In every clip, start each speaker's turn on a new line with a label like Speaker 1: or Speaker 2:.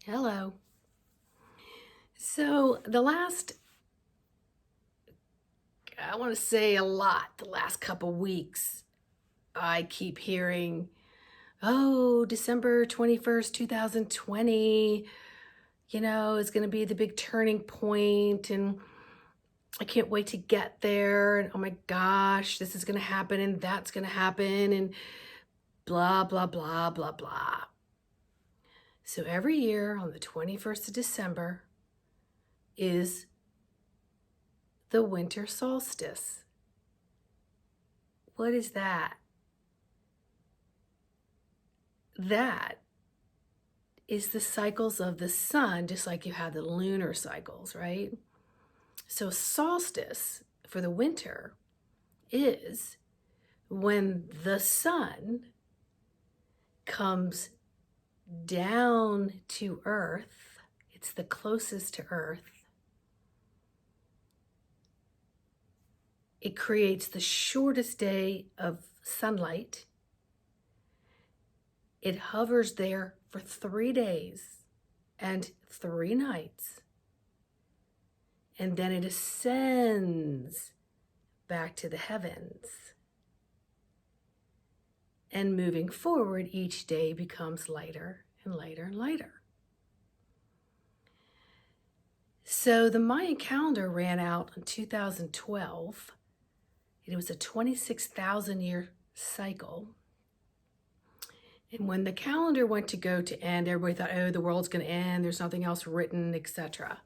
Speaker 1: Hello. So I want to say the last couple weeks, I keep hearing, oh, December 21st, 2020, is going to be the big turning point, and I can't wait to get there. And oh my gosh, this is going to happen, and that's going to happen, and blah, blah, blah, blah, blah. So every year on the 21st of December is the winter solstice. What is that? That is the cycles of the sun, just like you have the lunar cycles, right? So solstice for the winter is when the sun comes down to Earth. It's the closest to Earth. It creates the shortest day of sunlight. It hovers there for 3 days and 3 nights. And then it ascends back to the heavens. And moving forward, each day becomes lighter and lighter and lighter. So the Mayan calendar ran out in 2012. It was a 26,000 year cycle. And when the calendar went to go to end, everybody thought, oh, the world's going to end. There's nothing else written, etc.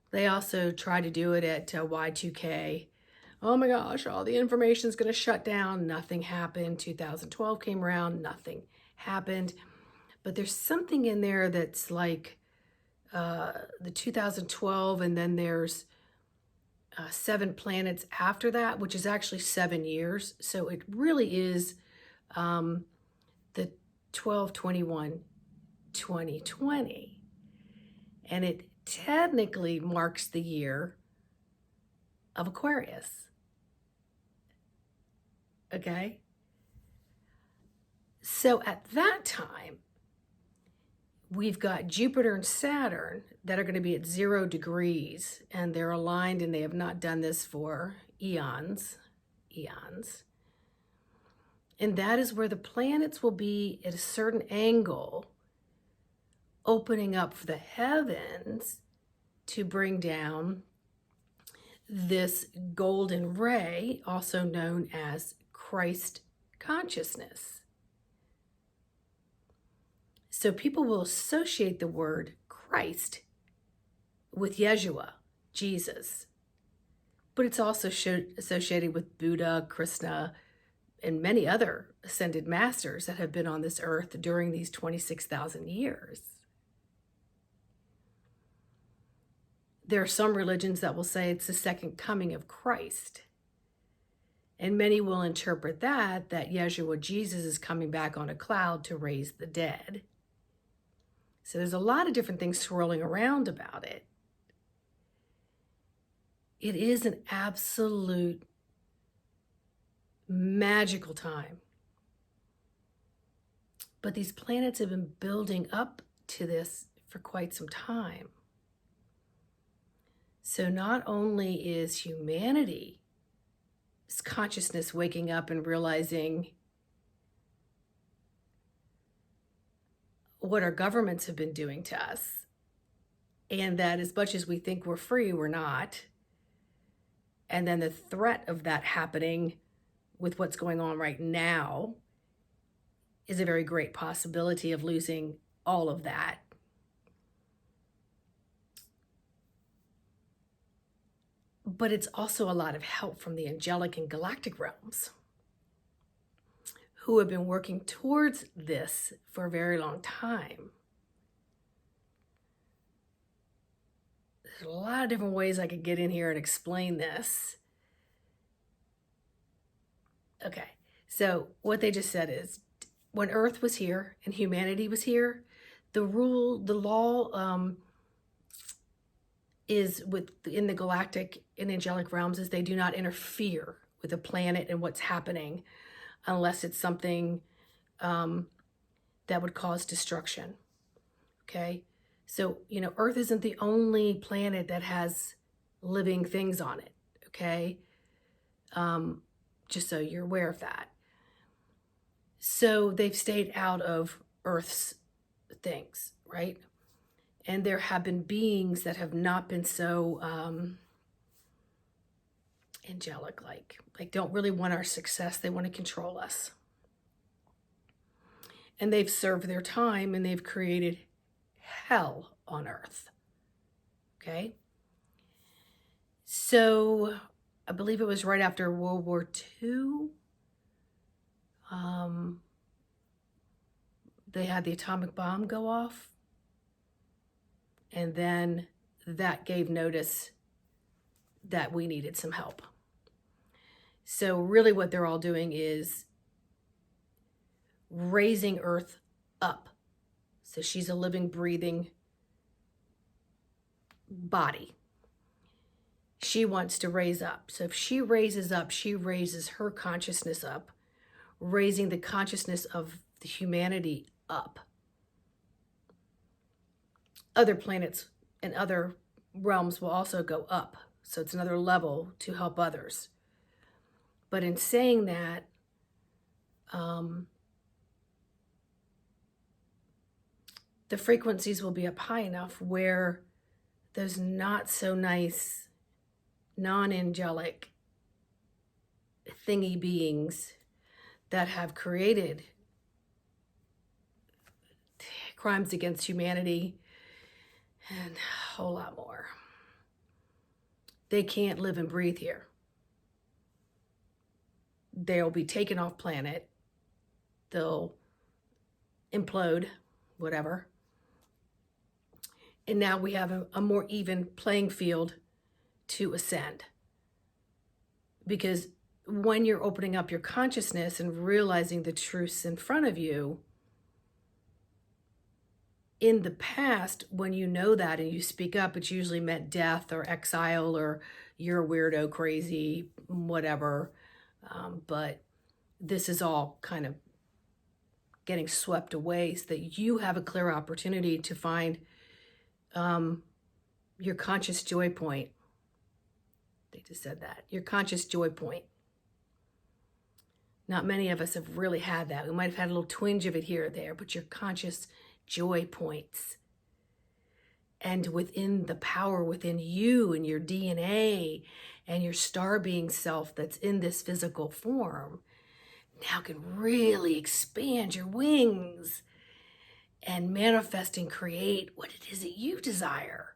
Speaker 1: They also tried to do it at Y2K. Oh my gosh, all the information is going to shut down. Nothing happened. 2012 came around. Nothing happened. But there's something in there that's like the 2012, and then there's 7 planets after that, which is actually 7 years. So it really is the 12/21/2020. And it technically marks the year of Aquarius. Okay? So at that time, we've got Jupiter and Saturn that are going to be at 0 degrees, and they're aligned, and they have not done this for eons. And that is where the planets will be at a certain angle, opening up for the heavens to bring down this golden ray, also known as Christ consciousness. So people will associate the word Christ with Yeshua, Jesus. But it's also associated with Buddha, Krishna, and many other ascended masters that have been on this earth during these 26,000 years. There are some religions that will say it's the second coming of Christ. And many will interpret that Yeshua, Jesus, is coming back on a cloud to raise the dead. So there's a lot of different things swirling around about it. It is an absolute magical time. But these planets have been building up to this for quite some time. So not only is humanity's consciousness waking up and realizing what our governments have been doing to us, and that as much as we think we're free, we're not. And then the threat of that happening with what's going on right now is a very great possibility of losing all of that. But it's also a lot of help from the angelic and galactic realms, who have been working towards this for a very long time. There's a lot of different ways I could get in here and explain this. Okay, so what they just said is, when Earth was here and humanity was here, the law is in the galactic and angelic realms is they do not interfere with the planet and what's happening unless it's something that would cause destruction. Okay, So, Earth isn't the only planet that has living things on it, okay? Just so you're aware of that. So they've stayed out of Earth's things, right? And there have been beings that have not been so angelic, like don't really want our success. They want to control us. And they've served their time and they've created hell on Earth. Okay? So I believe it was right after World War II. They had the atomic bomb go off. And then that gave notice that we needed some help. So really what they're all doing is raising Earth up. So she's a living, breathing body. She wants to raise up. So if she raises up, she raises her consciousness up, raising the consciousness of the humanity up. Other planets and other realms will also go up. So it's another level to help others. But in saying that, the frequencies will be up high enough where those not so nice, non-angelic thingy beings that have created crimes against humanity and a whole lot more, they can't live and breathe here. They'll be taken off planet. They'll implode, whatever. And now we have a more even playing field to ascend. Because when you're opening up your consciousness and realizing the truths in front of you, in the past, when you know that and you speak up, it's usually meant death or exile or you're a weirdo, crazy, whatever. But this is all kind of getting swept away so that you have a clear opportunity to find your conscious joy point. They just said that. Your conscious joy point. Not many of us have really had that. We might have had a little twinge of it here or there, but your conscious joy points. And within the power within you and your DNA and your star being self that's in this physical form now can really expand your wings and manifest and create what it is that you desire.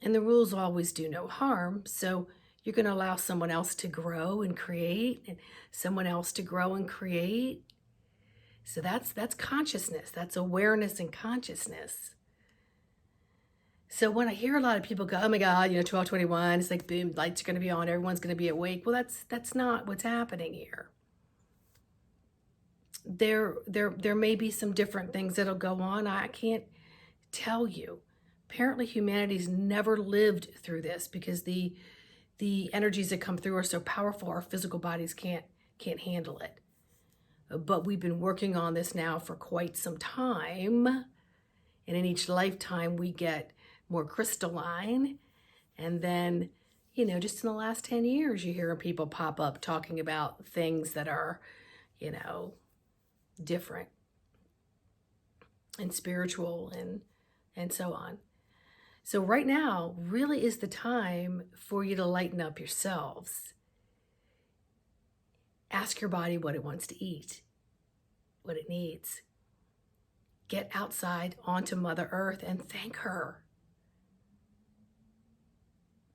Speaker 1: And the rules always do no harm. So you're going to allow someone else to grow and create, and someone else to grow and create. So that's consciousness. That's awareness and consciousness. So when I hear a lot of people go, oh my God, 1221, it's like boom, lights are going to be on, everyone's going to be awake. Well, that's not what's happening here. There may be some different things that'll go on. I can't tell you. Apparently humanity's never lived through this because the energies that come through are so powerful our physical bodies can't handle it. But we've been working on this now for quite some time. And in each lifetime we get more crystalline. And then, just in the last 10 years, you hear people pop up talking about things that are, different and spiritual and so on. So right now really is the time for you to lighten up yourselves. Ask your body what it wants to eat, what it needs. Get outside onto Mother Earth and thank her.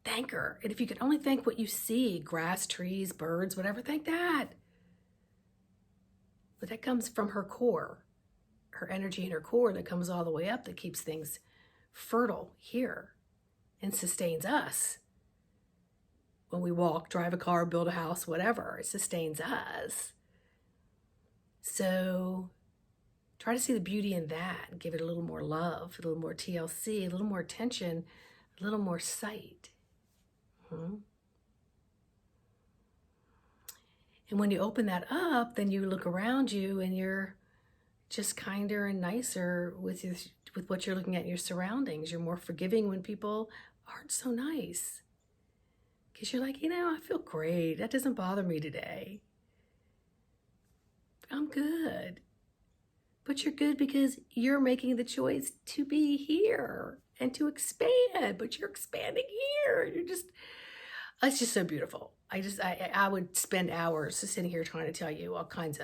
Speaker 1: Thank her. And if you can only thank what you see, grass, trees, birds, whatever, thank that. But that comes from her core, her energy in her core that comes all the way up that keeps things fertile here and sustains us. When we walk, drive a car, build a house, whatever, it sustains us. So try to see the beauty in that and give it a little more love, a little more TLC, a little more attention, a little more sight. And when you open that up, then you look around you and you're just kinder and nicer with what you're looking at in your surroundings. You're more forgiving when people aren't so nice. Because you're like, I feel great. That doesn't bother me today. I'm good. But you're good because you're making the choice to be here and to expand. But you're expanding here. It's just so beautiful. I would spend hours just sitting here trying to tell you all kinds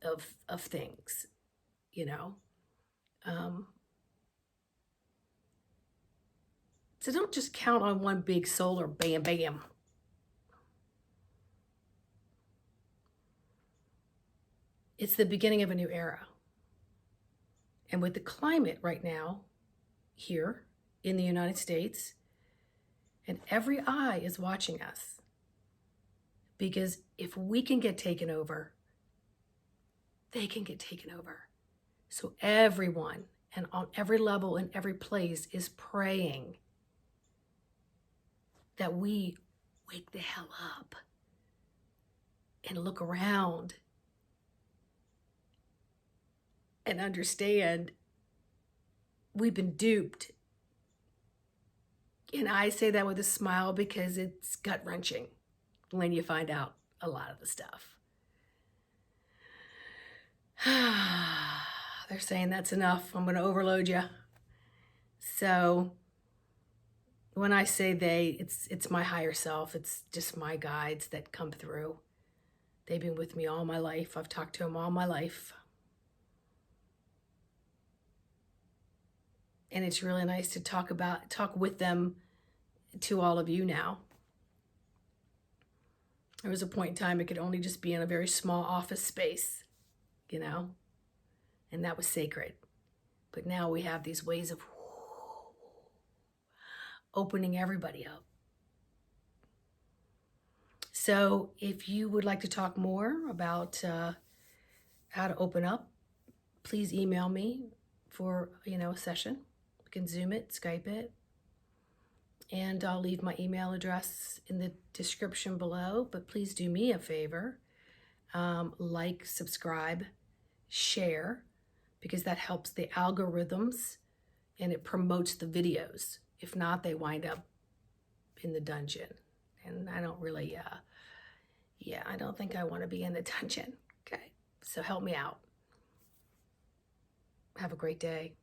Speaker 1: of things, you know. So don't just count on one big solar bam, bam. It's the beginning of a new era. And with the climate right now here in the United States, and every eye is watching us. Because if we can get taken over, they can get taken over. So everyone and on every level and every place is praying that we wake the hell up and look around and understand we've been duped. And I say that with a smile because it's gut-wrenching when you find out a lot of the stuff. They're saying that's enough. I'm going to overload you. So when I say they, it's my higher self. It's just my guides that come through. They've been with me all my life. I've talked to them all my life. And it's really nice to talk with them to all of you now. There was a point in time it could only just be in a very small office space, and that was sacred. But now we have these ways of opening everybody up. So if you would like to talk more about how to open up, please email me for a session. We can Zoom it, Skype it, and I'll leave my email address in the description below. But please do me a favor, like, subscribe, share, because that helps the algorithms and it promotes the videos. If not, they wind up in the dungeon. And I don't really, I don't think I want to be in the dungeon. Okay, so help me out. Have a great day.